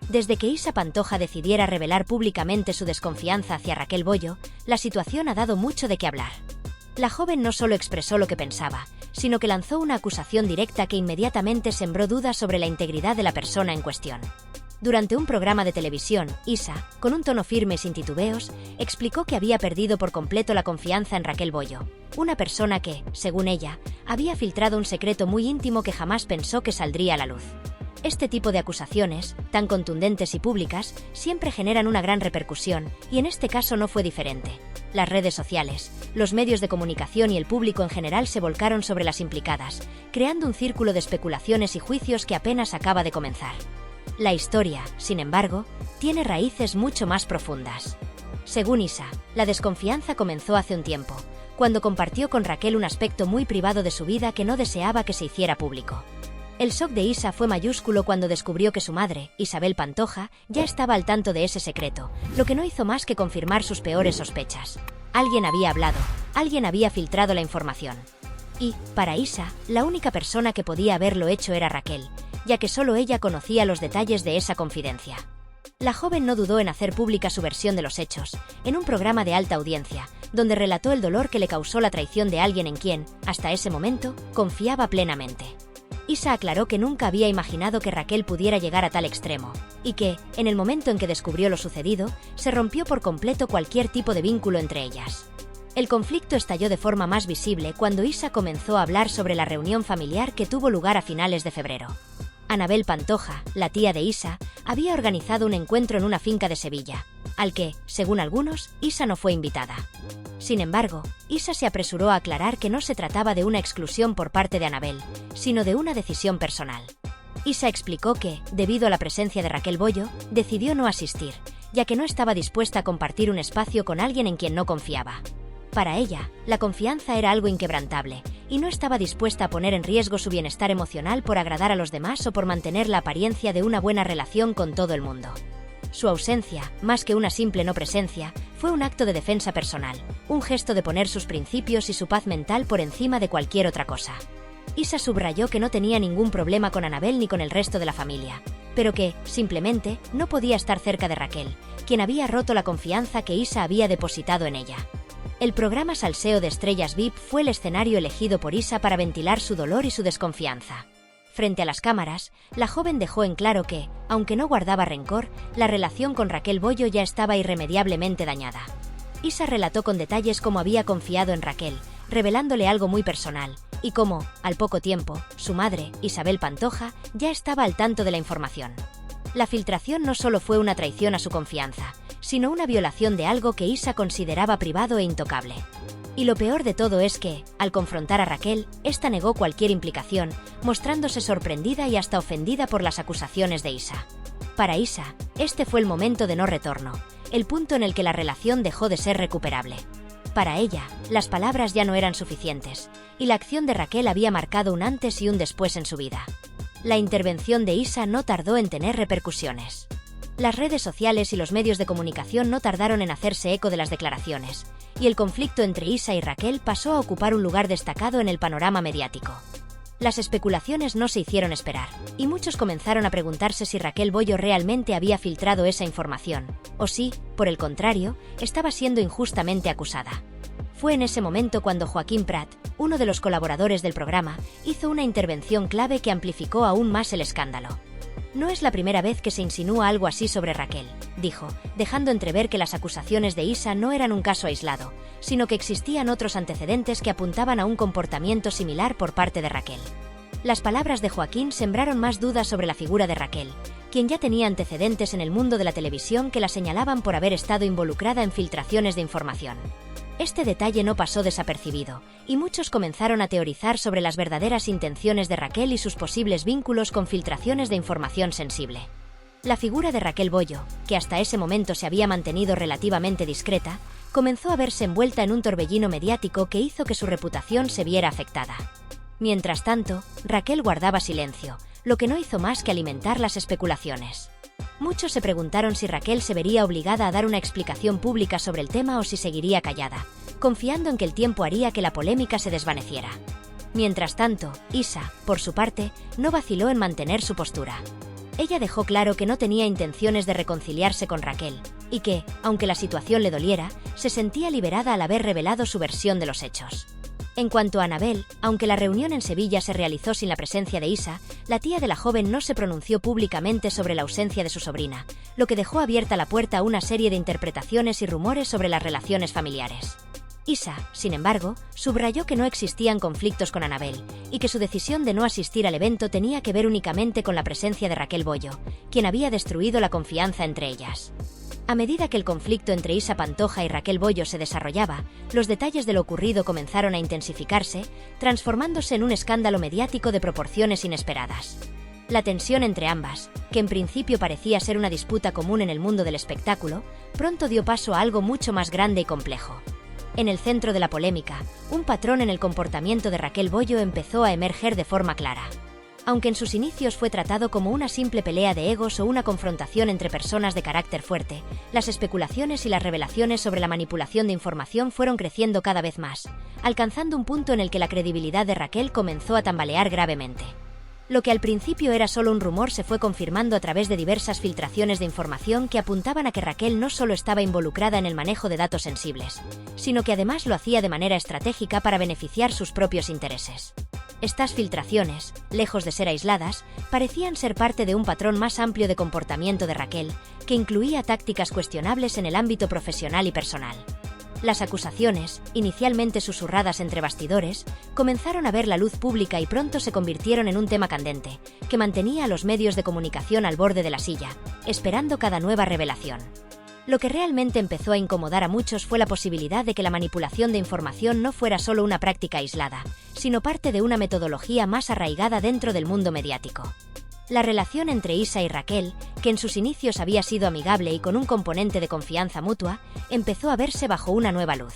Desde que Isa Pantoja decidiera revelar públicamente su desconfianza hacia Raquel Bollo, la situación ha dado mucho de qué hablar. La joven no solo expresó lo que pensaba, sino que lanzó una acusación directa que inmediatamente sembró dudas sobre la integridad de la persona en cuestión. Durante un programa de televisión, Isa, con un tono firme y sin titubeos, explicó que había perdido por completo la confianza en Raquel Bollo, una persona que, según ella, había filtrado un secreto muy íntimo que jamás pensó que saldría a la luz. Este tipo de acusaciones, tan contundentes y públicas, siempre generan una gran repercusión, y en este caso no fue diferente. Las redes sociales, los medios de comunicación y el público en general se volcaron sobre las implicadas, creando un círculo de especulaciones y juicios que apenas acaba de comenzar. La historia, sin embargo, tiene raíces mucho más profundas. Según Isa, la desconfianza comenzó hace un tiempo, cuando compartió con Raquel un aspecto muy privado de su vida que no deseaba que se hiciera público. El shock de Isa fue mayúsculo cuando descubrió que su madre, Isabel Pantoja, ya estaba al tanto de ese secreto, lo que no hizo más que confirmar sus peores sospechas. Alguien había hablado, alguien había filtrado la información. Y, para Isa, la única persona que podía haberlo hecho era Raquel, ya que solo ella conocía los detalles de esa confidencia. La joven no dudó en hacer pública su versión de los hechos, en un programa de alta audiencia, donde relató el dolor que le causó la traición de alguien en quien, hasta ese momento, confiaba plenamente. Isa aclaró que nunca había imaginado que Raquel pudiera llegar a tal extremo, y que, en el momento en que descubrió lo sucedido, se rompió por completo cualquier tipo de vínculo entre ellas. El conflicto estalló de forma más visible cuando Isa comenzó a hablar sobre la reunión familiar que tuvo lugar a finales de febrero. Anabel Pantoja, la tía de Isa, había organizado un encuentro en una finca de Sevilla, al que, según algunos, Isa no fue invitada. Sin embargo, Isa se apresuró a aclarar que no se trataba de una exclusión por parte de Anabel, sino de una decisión personal. Isa explicó que, debido a la presencia de Raquel Bollo, decidió no asistir, ya que no estaba dispuesta a compartir un espacio con alguien en quien no confiaba. Para ella, la confianza era algo inquebrantable, y no estaba dispuesta a poner en riesgo su bienestar emocional por agradar a los demás o por mantener la apariencia de una buena relación con todo el mundo. Su ausencia, más que una simple no presencia, fue un acto de defensa personal, un gesto de poner sus principios y su paz mental por encima de cualquier otra cosa. Isa subrayó que no tenía ningún problema con Anabel ni con el resto de la familia, pero que, simplemente, no podía estar cerca de Raquel, quien había roto la confianza que Isa había depositado en ella. El programa Salseo de Estrellas VIP fue el escenario elegido por Isa para ventilar su dolor y su desconfianza. Frente a las cámaras, la joven dejó en claro que, aunque no guardaba rencor, la relación con Raquel Bollo ya estaba irremediablemente dañada. Isa relató con detalles cómo había confiado en Raquel, revelándole algo muy personal, y cómo, al poco tiempo, su madre, Isabel Pantoja, ya estaba al tanto de la información. La filtración no solo fue una traición a su confianza, sino una violación de algo que Isa consideraba privado e intocable. Y lo peor de todo es que, al confrontar a Raquel, ésta negó cualquier implicación, mostrándose sorprendida y hasta ofendida por las acusaciones de Isa. Para Isa, este fue el momento de no retorno, el punto en el que la relación dejó de ser recuperable. Para ella, las palabras ya no eran suficientes, y la acción de Raquel había marcado un antes y un después en su vida. La intervención de Isa no tardó en tener repercusiones. Las redes sociales y los medios de comunicación no tardaron en hacerse eco de las declaraciones, y el conflicto entre Isa y Raquel pasó a ocupar un lugar destacado en el panorama mediático. Las especulaciones no se hicieron esperar, y muchos comenzaron a preguntarse si Raquel Bollo realmente había filtrado esa información, o si, por el contrario, estaba siendo injustamente acusada. Fue en ese momento cuando Joaquín Prat, uno de los colaboradores del programa, hizo una intervención clave que amplificó aún más el escándalo. No es la primera vez que se insinúa algo así sobre Raquel, dijo, dejando entrever que las acusaciones de Isa no eran un caso aislado, sino que existían otros antecedentes que apuntaban a un comportamiento similar por parte de Raquel. Las palabras de Joaquín sembraron más dudas sobre la figura de Raquel, quien ya tenía antecedentes en el mundo de la televisión que la señalaban por haber estado involucrada en filtraciones de información. Este detalle no pasó desapercibido, y muchos comenzaron a teorizar sobre las verdaderas intenciones de Raquel y sus posibles vínculos con filtraciones de información sensible. La figura de Raquel Bollo, que hasta ese momento se había mantenido relativamente discreta, comenzó a verse envuelta en un torbellino mediático que hizo que su reputación se viera afectada. Mientras tanto, Raquel guardaba silencio, lo que no hizo más que alimentar las especulaciones. Muchos se preguntaron si Raquel se vería obligada a dar una explicación pública sobre el tema o si seguiría callada, confiando en que el tiempo haría que la polémica se desvaneciera. Mientras tanto, Isa, por su parte, no vaciló en mantener su postura. Ella dejó claro que no tenía intenciones de reconciliarse con Raquel, y que, aunque la situación le doliera, se sentía liberada al haber revelado su versión de los hechos. En cuanto a Anabel, aunque la reunión en Sevilla se realizó sin la presencia de Isa, la tía de la joven no se pronunció públicamente sobre la ausencia de su sobrina, lo que dejó abierta la puerta a una serie de interpretaciones y rumores sobre las relaciones familiares. Isa, sin embargo, subrayó que no existían conflictos con Anabel, y que su decisión de no asistir al evento tenía que ver únicamente con la presencia de Raquel Bollo, quien había destruido la confianza entre ellas. A medida que el conflicto entre Isa Pantoja y Raquel Bollo se desarrollaba, los detalles de lo ocurrido comenzaron a intensificarse, transformándose en un escándalo mediático de proporciones inesperadas. La tensión entre ambas, que en principio parecía ser una disputa común en el mundo del espectáculo, pronto dio paso a algo mucho más grande y complejo. En el centro de la polémica, un patrón en el comportamiento de Raquel Bollo empezó a emerger de forma clara. Aunque en sus inicios fue tratado como una simple pelea de egos o una confrontación entre personas de carácter fuerte, las especulaciones y las revelaciones sobre la manipulación de información fueron creciendo cada vez más, alcanzando un punto en el que la credibilidad de Raquel comenzó a tambalear gravemente. Lo que al principio era solo un rumor se fue confirmando a través de diversas filtraciones de información que apuntaban a que Raquel no solo estaba involucrada en el manejo de datos sensibles, sino que además lo hacía de manera estratégica para beneficiar sus propios intereses. Estas filtraciones, lejos de ser aisladas, parecían ser parte de un patrón más amplio de comportamiento de Raquel, que incluía tácticas cuestionables en el ámbito profesional y personal. Las acusaciones, inicialmente susurradas entre bastidores, comenzaron a ver la luz pública y pronto se convirtieron en un tema candente, que mantenía a los medios de comunicación al borde de la silla, esperando cada nueva revelación. Lo que realmente empezó a incomodar a muchos fue la posibilidad de que la manipulación de información no fuera solo una práctica aislada, sino parte de una metodología más arraigada dentro del mundo mediático. La relación entre Isa y Raquel, que en sus inicios había sido amigable y con un componente de confianza mutua, empezó a verse bajo una nueva luz.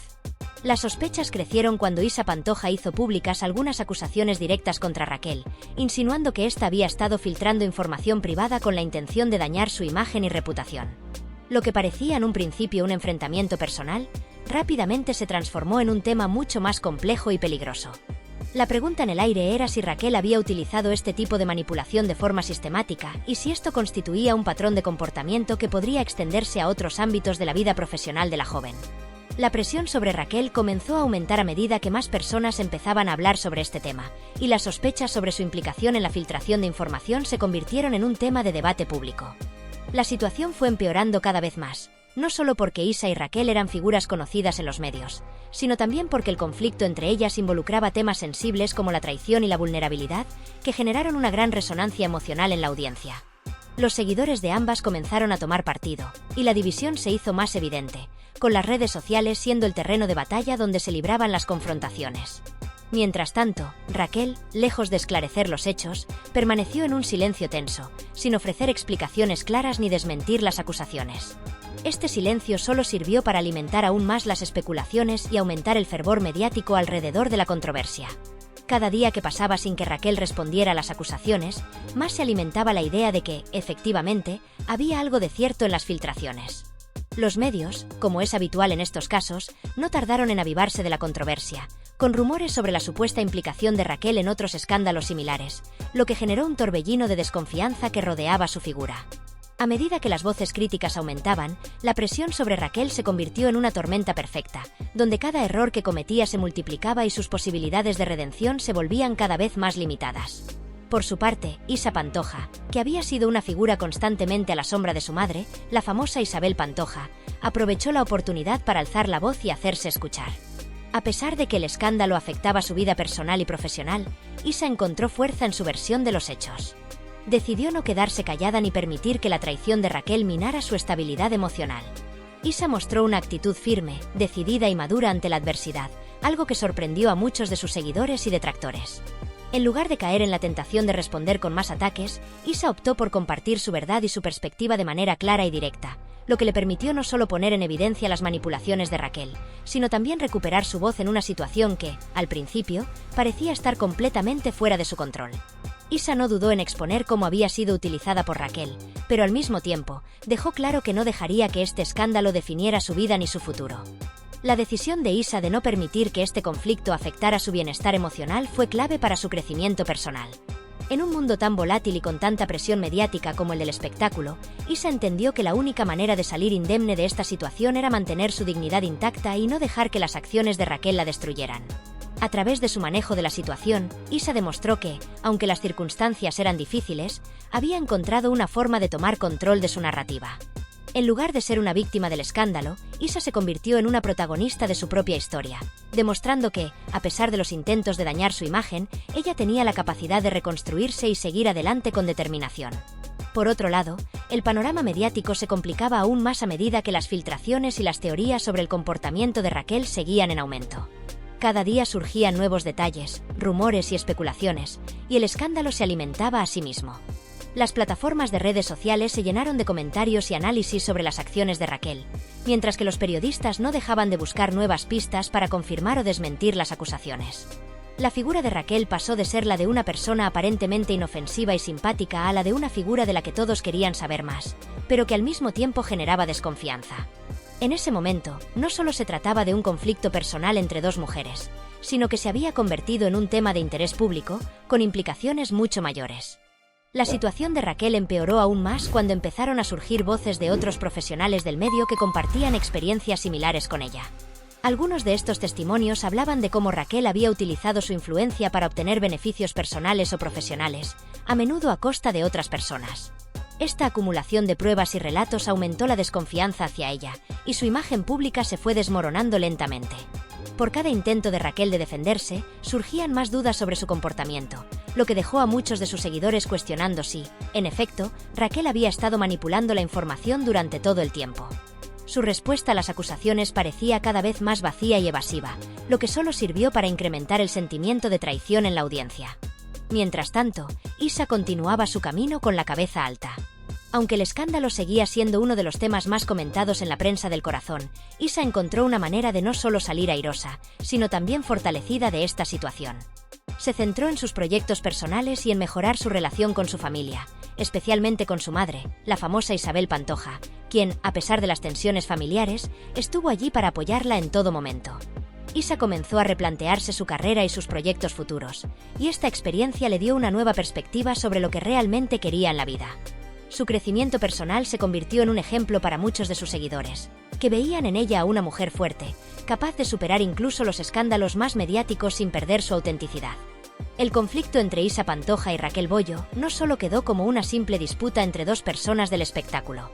Las sospechas crecieron cuando Isa Pantoja hizo públicas algunas acusaciones directas contra Raquel, insinuando que ésta había estado filtrando información privada con la intención de dañar su imagen y reputación. Lo que parecía en un principio un enfrentamiento personal, rápidamente se transformó en un tema mucho más complejo y peligroso. La pregunta en el aire era si Raquel había utilizado este tipo de manipulación de forma sistemática y si esto constituía un patrón de comportamiento que podría extenderse a otros ámbitos de la vida profesional de la joven. La presión sobre Raquel comenzó a aumentar a medida que más personas empezaban a hablar sobre este tema, y las sospechas sobre su implicación en la filtración de información se convirtieron en un tema de debate público. La situación fue empeorando cada vez más, no solo porque Isa y Raquel eran figuras conocidas en los medios, sino también porque el conflicto entre ellas involucraba temas sensibles como la traición y la vulnerabilidad, que generaron una gran resonancia emocional en la audiencia. Los seguidores de ambas comenzaron a tomar partido, y la división se hizo más evidente, con las redes sociales siendo el terreno de batalla donde se libraban las confrontaciones. Mientras tanto, Raquel, lejos de esclarecer los hechos, permaneció en un silencio tenso, sin ofrecer explicaciones claras ni desmentir las acusaciones. Este silencio solo sirvió para alimentar aún más las especulaciones y aumentar el fervor mediático alrededor de la controversia. Cada día que pasaba sin que Raquel respondiera a las acusaciones, más se alimentaba la idea de que, efectivamente, había algo de cierto en las filtraciones. Los medios, como es habitual en estos casos, no tardaron en avivarse de la controversia, con rumores sobre la supuesta implicación de Raquel en otros escándalos similares, lo que generó un torbellino de desconfianza que rodeaba su figura. A medida que las voces críticas aumentaban, la presión sobre Raquel se convirtió en una tormenta perfecta, donde cada error que cometía se multiplicaba y sus posibilidades de redención se volvían cada vez más limitadas. Por su parte, Isa Pantoja, que había sido una figura constantemente a la sombra de su madre, la famosa Isabel Pantoja, aprovechó la oportunidad para alzar la voz y hacerse escuchar. A pesar de que el escándalo afectaba su vida personal y profesional, Isa encontró fuerza en su versión de los hechos. Decidió no quedarse callada ni permitir que la traición de Raquel minara su estabilidad emocional. Isa mostró una actitud firme, decidida y madura ante la adversidad, algo que sorprendió a muchos de sus seguidores y detractores. En lugar de caer en la tentación de responder con más ataques, Isa optó por compartir su verdad y su perspectiva de manera clara y directa, lo que le permitió no solo poner en evidencia las manipulaciones de Raquel, sino también recuperar su voz en una situación que, al principio, parecía estar completamente fuera de su control. Isa no dudó en exponer cómo había sido utilizada por Raquel, pero al mismo tiempo, dejó claro que no dejaría que este escándalo definiera su vida ni su futuro. La decisión de Isa de no permitir que este conflicto afectara su bienestar emocional fue clave para su crecimiento personal. En un mundo tan volátil y con tanta presión mediática como el del espectáculo, Isa entendió que la única manera de salir indemne de esta situación era mantener su dignidad intacta y no dejar que las acciones de Raquel la destruyeran. A través de su manejo de la situación, Isa demostró que, aunque las circunstancias eran difíciles, había encontrado una forma de tomar control de su narrativa. En lugar de ser una víctima del escándalo, Isa se convirtió en una protagonista de su propia historia, demostrando que, a pesar de los intentos de dañar su imagen, ella tenía la capacidad de reconstruirse y seguir adelante con determinación. Por otro lado, el panorama mediático se complicaba aún más a medida que las filtraciones y las teorías sobre el comportamiento de Raquel seguían en aumento. Cada día surgían nuevos detalles, rumores y especulaciones, y el escándalo se alimentaba a sí mismo. Las plataformas de redes sociales se llenaron de comentarios y análisis sobre las acciones de Raquel, mientras que los periodistas no dejaban de buscar nuevas pistas para confirmar o desmentir las acusaciones. La figura de Raquel pasó de ser la de una persona aparentemente inofensiva y simpática a la de una figura de la que todos querían saber más, pero que al mismo tiempo generaba desconfianza. En ese momento, no solo se trataba de un conflicto personal entre dos mujeres, sino que se había convertido en un tema de interés público, con implicaciones mucho mayores. La situación de Raquel empeoró aún más cuando empezaron a surgir voces de otros profesionales del medio que compartían experiencias similares con ella. Algunos de estos testimonios hablaban de cómo Raquel había utilizado su influencia para obtener beneficios personales o profesionales, a menudo a costa de otras personas. Esta acumulación de pruebas y relatos aumentó la desconfianza hacia ella, y su imagen pública se fue desmoronando lentamente. Por cada intento de Raquel de defenderse, surgían más dudas sobre su comportamiento, lo que dejó a muchos de sus seguidores cuestionando si, en efecto, Raquel había estado manipulando la información durante todo el tiempo. Su respuesta a las acusaciones parecía cada vez más vacía y evasiva, lo que solo sirvió para incrementar el sentimiento de traición en la audiencia. Mientras tanto, Isa continuaba su camino con la cabeza alta. Aunque el escándalo seguía siendo uno de los temas más comentados en la prensa del corazón, Isa encontró una manera de no solo salir airosa, sino también fortalecida de esta situación. Se centró en sus proyectos personales y en mejorar su relación con su familia, especialmente con su madre, la famosa Isabel Pantoja, quien, a pesar de las tensiones familiares, estuvo allí para apoyarla en todo momento. Isa comenzó a replantearse su carrera y sus proyectos futuros, y esta experiencia le dio una nueva perspectiva sobre lo que realmente quería en la vida. Su crecimiento personal se convirtió en un ejemplo para muchos de sus seguidores, que veían en ella a una mujer fuerte, capaz de superar incluso los escándalos más mediáticos sin perder su autenticidad. El conflicto entre Isa Pantoja y Raquel Bollo no solo quedó como una simple disputa entre dos personas del espectáculo.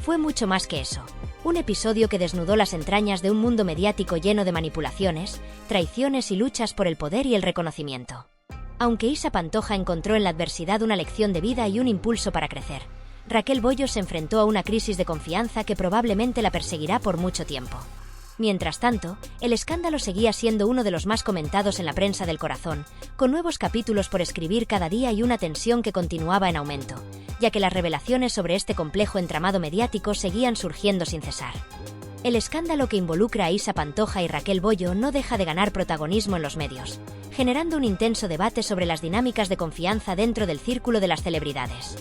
Fue mucho más que eso, un episodio que desnudó las entrañas de un mundo mediático lleno de manipulaciones, traiciones y luchas por el poder y el reconocimiento. Aunque Isa Pantoja encontró en la adversidad una lección de vida y un impulso para crecer, Raquel Bollo se enfrentó a una crisis de confianza que probablemente la perseguirá por mucho tiempo. Mientras tanto, el escándalo seguía siendo uno de los más comentados en la prensa del corazón, con nuevos capítulos por escribir cada día y una tensión que continuaba en aumento, ya que las revelaciones sobre este complejo entramado mediático seguían surgiendo sin cesar. El escándalo que involucra a Isa Pantoja y Raquel Bollo no deja de ganar protagonismo en los medios, generando un intenso debate sobre las dinámicas de confianza dentro del círculo de las celebridades.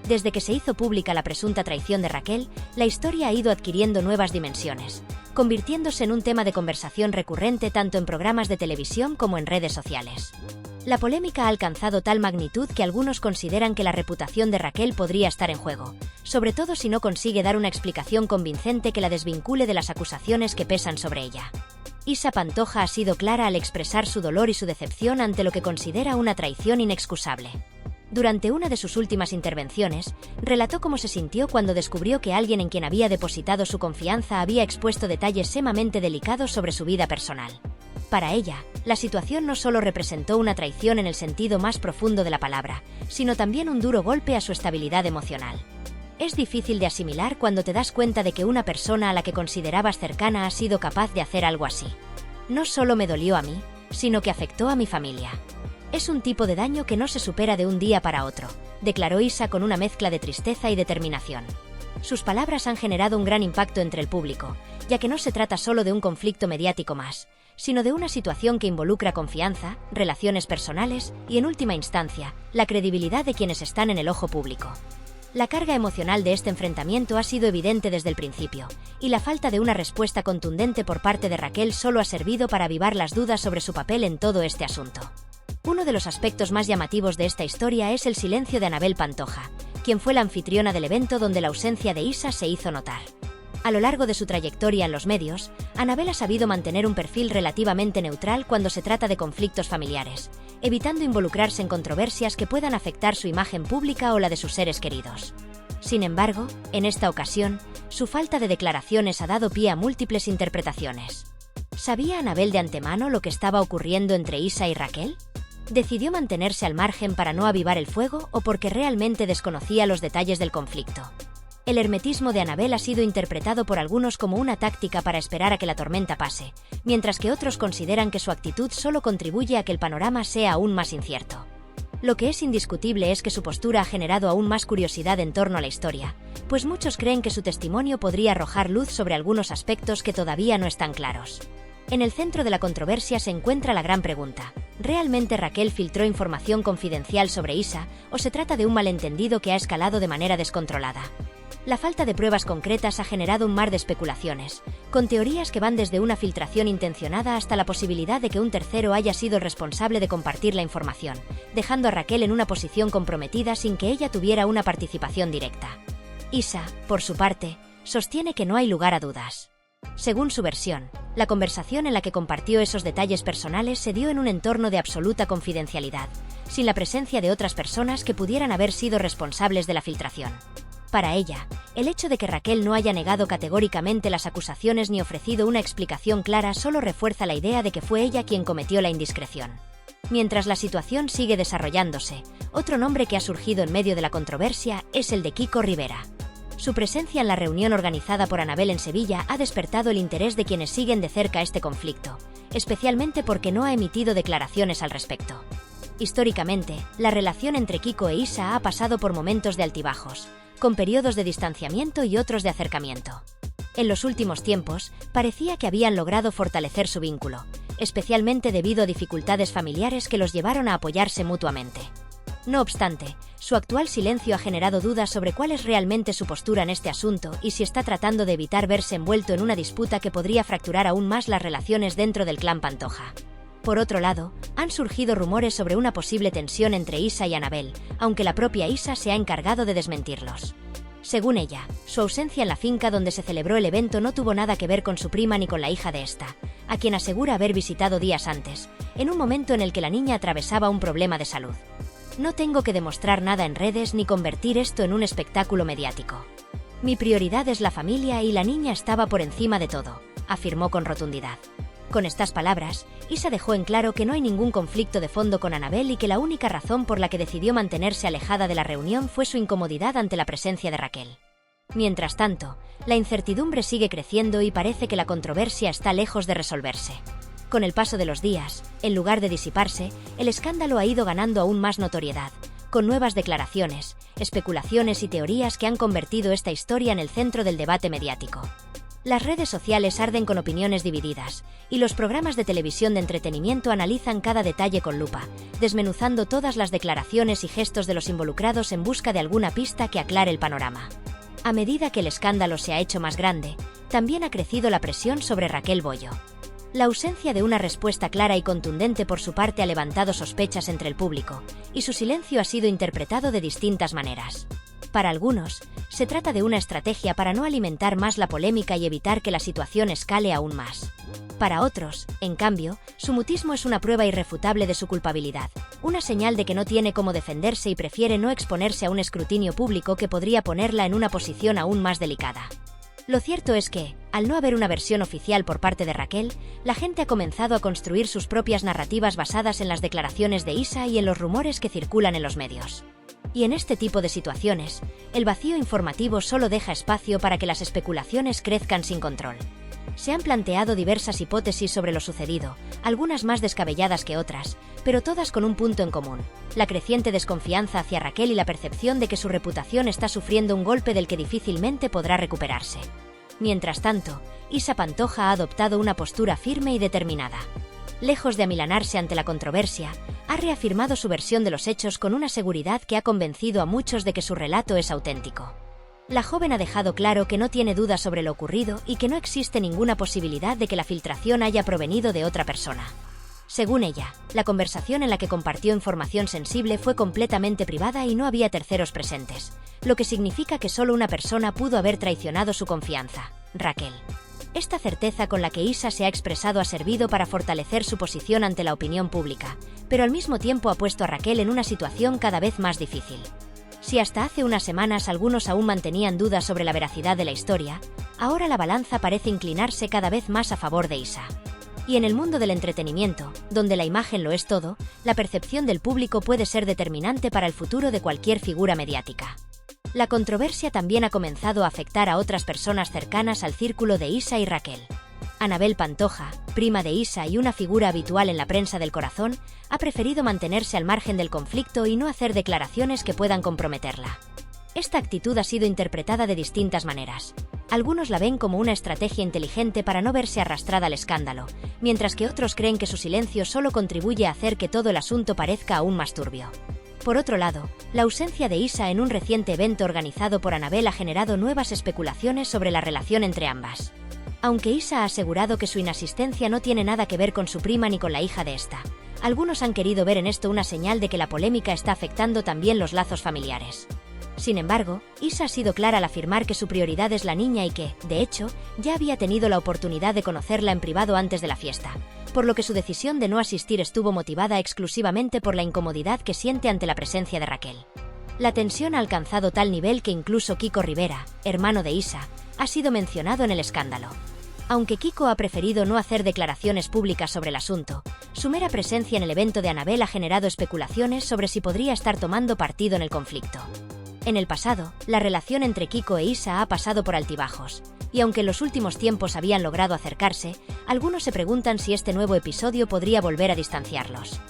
Desde que se hizo pública la presunta traición de Raquel, la historia ha ido adquiriendo nuevas dimensiones, convirtiéndose en un tema de conversación recurrente tanto en programas de televisión como en redes sociales. La polémica ha alcanzado tal magnitud que algunos consideran que la reputación de Raquel podría estar en juego, sobre todo si no consigue dar una explicación convincente que la desvincule de las acusaciones que pesan sobre ella. Isa Pantoja ha sido clara al expresar su dolor y su decepción ante lo que considera una traición inexcusable. Durante una de sus últimas intervenciones, relató cómo se sintió cuando descubrió que alguien en quien había depositado su confianza había expuesto detalles sumamente delicados sobre su vida personal. Para ella, la situación no solo representó una traición en el sentido más profundo de la palabra, sino también un duro golpe a su estabilidad emocional. Es difícil de asimilar cuando te das cuenta de que una persona a la que considerabas cercana ha sido capaz de hacer algo así. No solo me dolió a mí, sino que afectó a mi familia. Es un tipo de daño que no se supera de un día para otro, declaró Isa con una mezcla de tristeza y determinación. Sus palabras han generado un gran impacto entre el público, ya que no se trata solo de un conflicto mediático más, sino de una situación que involucra confianza, relaciones personales y, en última instancia, la credibilidad de quienes están en el ojo público. La carga emocional de este enfrentamiento ha sido evidente desde el principio, y la falta de una respuesta contundente por parte de Raquel solo ha servido para avivar las dudas sobre su papel en todo este asunto. Uno de los aspectos más llamativos de esta historia es el silencio de Anabel Pantoja, quien fue la anfitriona del evento donde la ausencia de Isa se hizo notar. A lo largo de su trayectoria en los medios, Anabel ha sabido mantener un perfil relativamente neutral cuando se trata de conflictos familiares, evitando involucrarse en controversias que puedan afectar su imagen pública o la de sus seres queridos. Sin embargo, en esta ocasión, su falta de declaraciones ha dado pie a múltiples interpretaciones. ¿Sabía Anabel de antemano lo que estaba ocurriendo entre Isa y Raquel? ¿Decidió mantenerse al margen para no avivar el fuego o porque realmente desconocía los detalles del conflicto? El hermetismo de Anabel ha sido interpretado por algunos como una táctica para esperar a que la tormenta pase, mientras que otros consideran que su actitud solo contribuye a que el panorama sea aún más incierto. Lo que es indiscutible es que su postura ha generado aún más curiosidad en torno a la historia, pues muchos creen que su testimonio podría arrojar luz sobre algunos aspectos que todavía no están claros. En el centro de la controversia se encuentra la gran pregunta: ¿realmente Raquel filtró información confidencial sobre Isa o se trata de un malentendido que ha escalado de manera descontrolada? La falta de pruebas concretas ha generado un mar de especulaciones, con teorías que van desde una filtración intencionada hasta la posibilidad de que un tercero haya sido el responsable de compartir la información, dejando a Raquel en una posición comprometida sin que ella tuviera una participación directa. Isa, por su parte, sostiene que no hay lugar a dudas. Según su versión, la conversación en la que compartió esos detalles personales se dio en un entorno de absoluta confidencialidad, sin la presencia de otras personas que pudieran haber sido responsables de la filtración. Para ella, el hecho de que Raquel no haya negado categóricamente las acusaciones ni ofrecido una explicación clara solo refuerza la idea de que fue ella quien cometió la indiscreción. Mientras la situación sigue desarrollándose, otro nombre que ha surgido en medio de la controversia es el de Kiko Rivera. Su presencia en la reunión organizada por Anabel en Sevilla ha despertado el interés de quienes siguen de cerca este conflicto, especialmente porque no ha emitido declaraciones al respecto. Históricamente, la relación entre Kiko e Isa ha pasado por momentos de altibajos, con periodos de distanciamiento y otros de acercamiento. En los últimos tiempos, parecía que habían logrado fortalecer su vínculo, especialmente debido a dificultades familiares que los llevaron a apoyarse mutuamente. No obstante, su actual silencio ha generado dudas sobre cuál es realmente su postura en este asunto y si está tratando de evitar verse envuelto en una disputa que podría fracturar aún más las relaciones dentro del clan Pantoja. Por otro lado, han surgido rumores sobre una posible tensión entre Isa y Anabel, aunque la propia Isa se ha encargado de desmentirlos. Según ella, su ausencia en la finca donde se celebró el evento no tuvo nada que ver con su prima ni con la hija de esta, a quien asegura haber visitado días antes, en un momento en el que la niña atravesaba un problema de salud. No tengo que demostrar nada en redes ni convertir esto en un espectáculo mediático. Mi prioridad es la familia y la niña estaba por encima de todo, afirmó con rotundidad. Con estas palabras, Isa dejó en claro que no hay ningún conflicto de fondo con Anabel y que la única razón por la que decidió mantenerse alejada de la reunión fue su incomodidad ante la presencia de Raquel. Mientras tanto, la incertidumbre sigue creciendo y parece que la controversia está lejos de resolverse. Con el paso de los días, en lugar de disiparse, el escándalo ha ido ganando aún más notoriedad, con nuevas declaraciones, especulaciones y teorías que han convertido esta historia en el centro del debate mediático. Las redes sociales arden con opiniones divididas, y los programas de televisión de entretenimiento analizan cada detalle con lupa, desmenuzando todas las declaraciones y gestos de los involucrados en busca de alguna pista que aclare el panorama. A medida que el escándalo se ha hecho más grande, también ha crecido la presión sobre Raquel Bollo. La ausencia de una respuesta clara y contundente por su parte ha levantado sospechas entre el público, y su silencio ha sido interpretado de distintas maneras. Para algunos, se trata de una estrategia para no alimentar más la polémica y evitar que la situación escale aún más. Para otros, en cambio, su mutismo es una prueba irrefutable de su culpabilidad, una señal de que no tiene cómo defenderse y prefiere no exponerse a un escrutinio público que podría ponerla en una posición aún más delicada. Lo cierto es que, al no haber una versión oficial por parte de Raquel, la gente ha comenzado a construir sus propias narrativas basadas en las declaraciones de Isa y en los rumores que circulan en los medios. Y en este tipo de situaciones, el vacío informativo solo deja espacio para que las especulaciones crezcan sin control. Se han planteado diversas hipótesis sobre lo sucedido, algunas más descabelladas que otras, pero todas con un punto en común: la creciente desconfianza hacia Raquel y la percepción de que su reputación está sufriendo un golpe del que difícilmente podrá recuperarse. Mientras tanto, Isa Pantoja ha adoptado una postura firme y determinada. Lejos de amilanarse ante la controversia, ha reafirmado su versión de los hechos con una seguridad que ha convencido a muchos de que su relato es auténtico. La joven ha dejado claro que no tiene dudas sobre lo ocurrido y que no existe ninguna posibilidad de que la filtración haya provenido de otra persona. Según ella, la conversación en la que compartió información sensible fue completamente privada y no había terceros presentes, lo que significa que solo una persona pudo haber traicionado su confianza: Raquel. Esta certeza con la que Isa se ha expresado ha servido para fortalecer su posición ante la opinión pública, pero al mismo tiempo ha puesto a Raquel en una situación cada vez más difícil. Si hasta hace unas semanas algunos aún mantenían dudas sobre la veracidad de la historia, ahora la balanza parece inclinarse cada vez más a favor de Isa. Y en el mundo del entretenimiento, donde la imagen lo es todo, la percepción del público puede ser determinante para el futuro de cualquier figura mediática. La controversia también ha comenzado a afectar a otras personas cercanas al círculo de Isa y Raquel. Anabel Pantoja, prima de Isa y una figura habitual en la prensa del corazón, ha preferido mantenerse al margen del conflicto y no hacer declaraciones que puedan comprometerla. Esta actitud ha sido interpretada de distintas maneras. Algunos la ven como una estrategia inteligente para no verse arrastrada al escándalo, mientras que otros creen que su silencio solo contribuye a hacer que todo el asunto parezca aún más turbio. Por otro lado, la ausencia de Isa en un reciente evento organizado por Anabel ha generado nuevas especulaciones sobre la relación entre ambas. Aunque Isa ha asegurado que su inasistencia no tiene nada que ver con su prima ni con la hija de esta, algunos han querido ver en esto una señal de que la polémica está afectando también los lazos familiares. Sin embargo, Isa ha sido clara al afirmar que su prioridad es la niña y que, de hecho, ya había tenido la oportunidad de conocerla en privado antes de la fiesta, por lo que su decisión de no asistir estuvo motivada exclusivamente por la incomodidad que siente ante la presencia de Raquel. La tensión ha alcanzado tal nivel que incluso Kiko Rivera, hermano de Isa, ha sido mencionado en el escándalo. Aunque Kiko ha preferido no hacer declaraciones públicas sobre el asunto, su mera presencia en el evento de Anabel ha generado especulaciones sobre si podría estar tomando partido en el conflicto. En el pasado, la relación entre Kiko e Isa ha pasado por altibajos, y aunque en los últimos tiempos habían logrado acercarse, algunos se preguntan si este nuevo episodio podría volver a distanciarlos.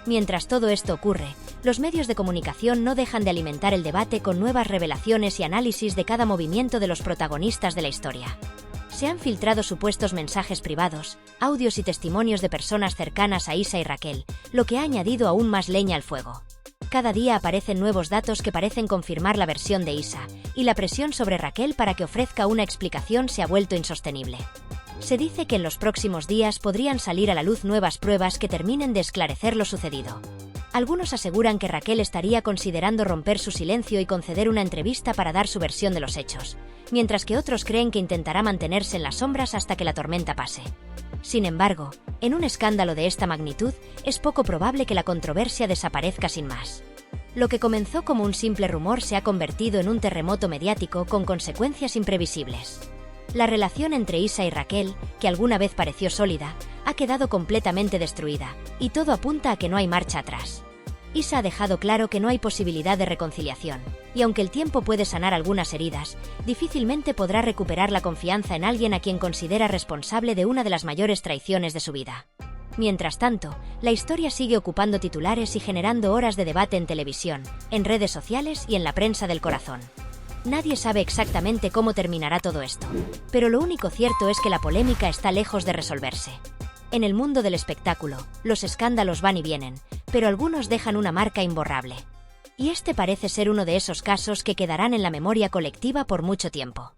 Mientras todo esto ocurre, los medios de comunicación no dejan de alimentar el debate con nuevas revelaciones y análisis de cada movimiento de los protagonistas de la historia. Se han filtrado supuestos mensajes privados, audios y testimonios de personas cercanas a Isa y Raquel, lo que ha añadido aún más leña al fuego. Cada día aparecen nuevos datos que parecen confirmar la versión de Isa, y la presión sobre Raquel para que ofrezca una explicación se ha vuelto insostenible. Se dice que en los próximos días podrían salir a la luz nuevas pruebas que terminen de esclarecer lo sucedido. Algunos aseguran que Raquel estaría considerando romper su silencio y conceder una entrevista para dar su versión de los hechos, mientras que otros creen que intentará mantenerse en las sombras hasta que la tormenta pase. Sin embargo, en un escándalo de esta magnitud, es poco probable que la controversia desaparezca sin más. Lo que comenzó como un simple rumor se ha convertido en un terremoto mediático con consecuencias imprevisibles. La relación entre Isa y Raquel, que alguna vez pareció sólida, ha quedado completamente destruida, y todo apunta a que no hay marcha atrás. Isa ha dejado claro que no hay posibilidad de reconciliación, y aunque el tiempo puede sanar algunas heridas, difícilmente podrá recuperar la confianza en alguien a quien considera responsable de una de las mayores traiciones de su vida. Mientras tanto, la historia sigue ocupando titulares y generando horas de debate en televisión, en redes sociales y en la prensa del corazón. Nadie sabe exactamente cómo terminará todo esto, pero lo único cierto es que la polémica está lejos de resolverse. En el mundo del espectáculo, los escándalos van y vienen, pero algunos dejan una marca imborrable. Y este parece ser uno de esos casos que quedarán en la memoria colectiva por mucho tiempo.